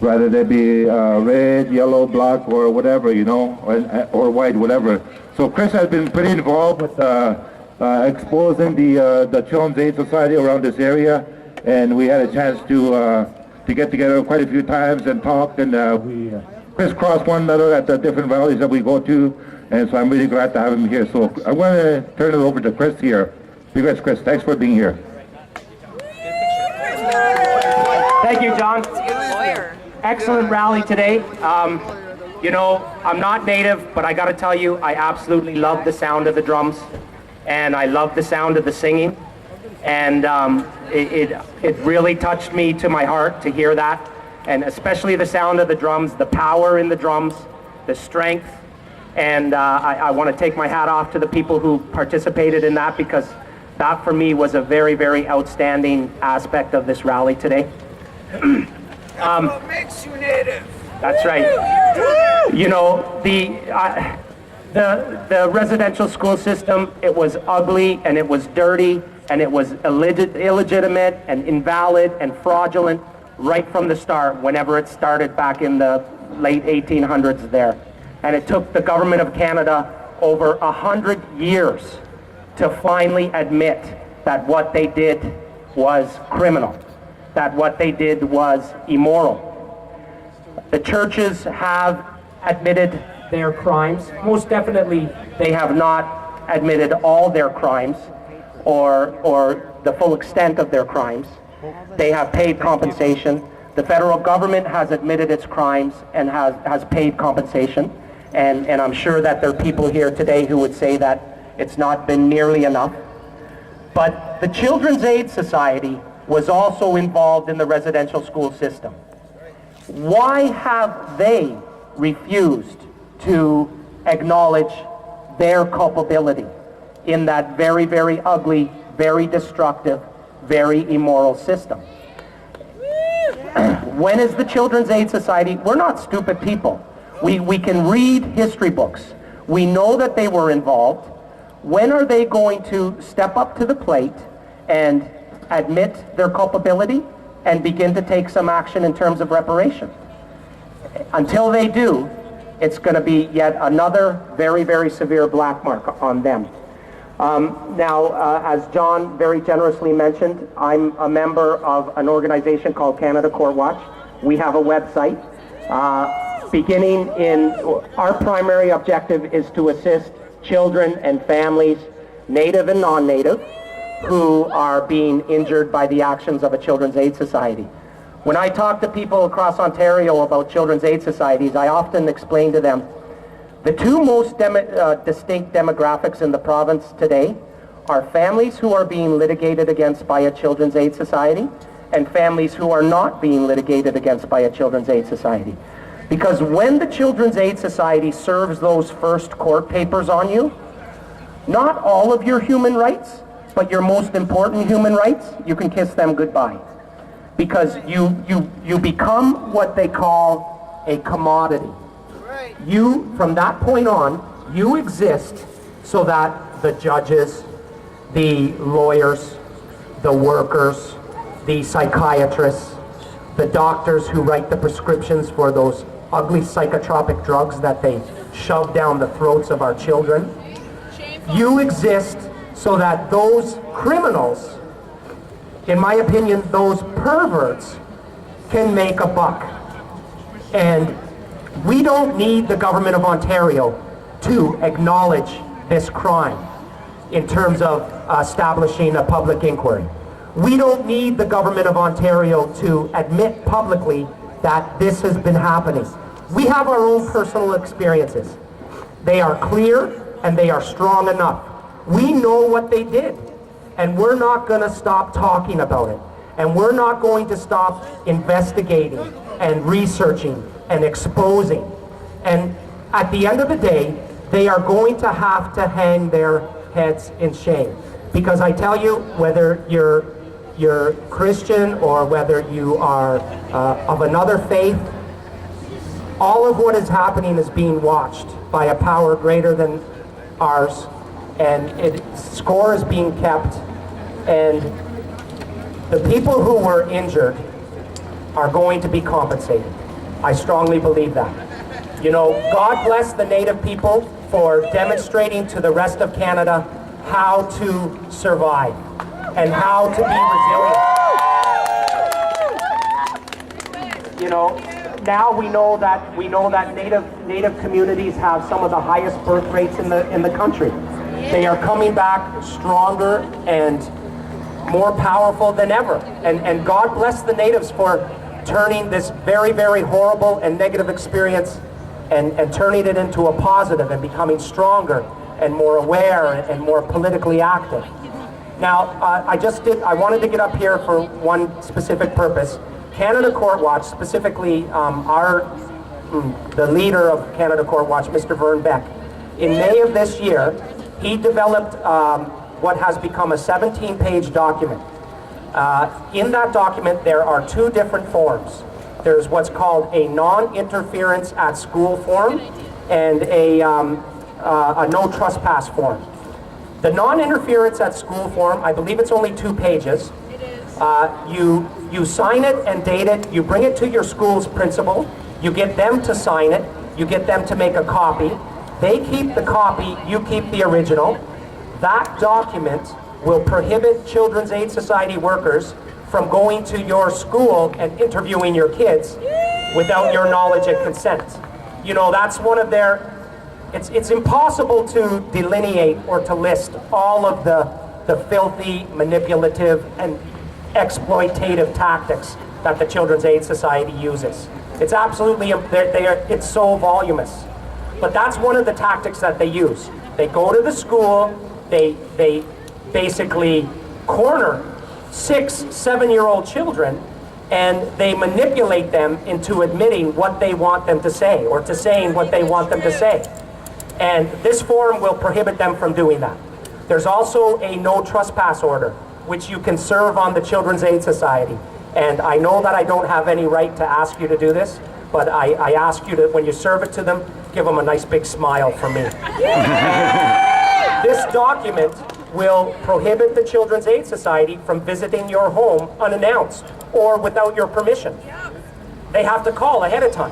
rather they be red, yellow, black, or whatever, or white, whatever. So Chris has been pretty involved with exposing the Children's Aid Society around this area, and we had a chance to get together quite a few times and talk, and we crisscross one another at the different rallies that we go to, and so I'm really glad to have him here. So I want to turn it over to Chris here. Congrats, Chris. Thanks for being here. Thank you, John. Excellent rally today. I'm not native, but I got to tell you, I absolutely love the sound of the drums, and I love the sound of the singing, and it really touched me to my heart to hear that, and especially the sound of the drums, the power in the drums, the strength, and I want to take my hat off to the people who participated in that, because that for me was a very, very outstanding aspect of this rally today. What makes you native? That's right. The residential school system, it was ugly and it was dirty and it was illegitimate and invalid and fraudulent right from the start, whenever it started back in the late 1800s there. And it took the government of Canada over 100 years to finally admit that what they did was criminal, that what they did was immoral. The churches have admitted their crimes. Most definitely, they have not admitted all their crimes or the full extent of their crimes. They have paid compensation. The federal government has admitted its crimes and has paid compensation. And I'm sure that there are people here today who would say that it's not been nearly enough. But the Children's Aid Society was also involved in the residential school system. Why have they refused to acknowledge their culpability in that very, very ugly, very destructive, very immoral system? When is the Children's Aid Society? We're not stupid people. We can read history books. We know that they were involved. When are they going to step up to the plate and admit their culpability and begin to take some action in terms of reparation? Until they do, it's going to be yet another very, very severe black mark on them. Now, as John very generously mentioned, I'm a member of an organization called Canada Court Watch. We have a website. Our primary objective is to assist children and families, native and non-native, who are being injured by the actions of a Children's Aid Society. When I talk to people across Ontario about Children's Aid Societies, I often explain to them the two most distinct demographics in the province today are families who are being litigated against by a Children's Aid Society and families who are not being litigated against by a Children's Aid Society. Because when the Children's Aid Society serves those first court papers on you, not all of your human rights, but your most important human rights, you can kiss them goodbye. Because you become what they call a commodity. You, from that point on, you exist so that the judges, the lawyers, the workers, the psychiatrists, the doctors who write the prescriptions for those ugly psychotropic drugs that they shove down the throats of our children. You exist so that those criminals, in my opinion, those perverts, can make a buck. And we don't need the government of Ontario to acknowledge this crime in terms of establishing a public inquiry. We don't need the government of Ontario to admit publicly that this has been happening. We have our own personal experiences. They are clear and they are strong enough. We know what they did, and we're not going to stop talking about it. And we're not going to stop investigating and researching and exposing. And at the end of the day, they are going to have to hang their heads in shame. Because I tell you, whether you're Christian or whether you are of another faith, all of what is happening is being watched by a power greater than ours, and score is being kept, and the people who were injured are going to be compensated. I strongly believe that. You know, God bless the Native people for demonstrating to the rest of Canada how to survive and how to be resilient. You know, now we know that Native communities have some of the highest birth rates in the country. They are coming back stronger and more powerful than ever. And God bless the Natives for turning this very, very horrible and negative experience and turning it into a positive and becoming stronger and more aware and more politically active. Now, I wanted to get up here for one specific purpose. Canada Court Watch, specifically the leader of Canada Court Watch, Mr. Vern Beck, in May of this year, he developed what has become a 17-page document. In that document, there are two different forms. There's what's called a non-interference at school form and a no trespass form. The non-interference at school form, I believe it's only 2 pages. You sign it and date it, you bring it to your school's principal, you get them to sign it, you get them to make a copy. They keep the copy, you keep the original. That document will prohibit Children's Aid Society workers from going to your school and interviewing your kids without your knowledge and consent. You know, that's one of their, it's impossible to delineate or to list all of the filthy, manipulative, and exploitative tactics that the Children's Aid Society uses. It's absolutely, it's so voluminous. But that's one of the tactics that they use. They go to the school, they basically corner 6, 7-year-old children, and they manipulate them into admitting what they want them to say, or to saying what they want them to say. And this form will prohibit them from doing that. There's also a no trespass order, which you can serve on the Children's Aid Society. And I know that I don't have any right to ask you to do this, but I ask you to, when you serve it to them, give them a nice big smile from me. This document will prohibit the Children's Aid Society from visiting your home unannounced or without your permission. They have to call ahead of time.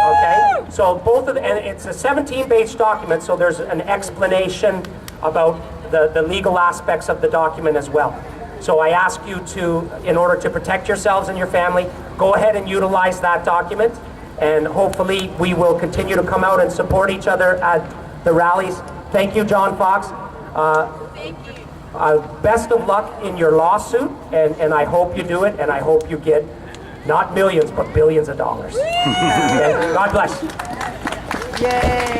Okay? So both of the, and it's a 17-page document, so there's an explanation about the legal aspects of the document as well. So I ask you to, in order to protect yourselves and your family, go ahead and utilize that document, and hopefully we will continue to come out and support each other at the rallies. Thank you, John Fox. Thank you. Best of luck in your lawsuit, and I hope you do it, and I hope you get not millions, but billions of dollars. Okay? God bless. Yay!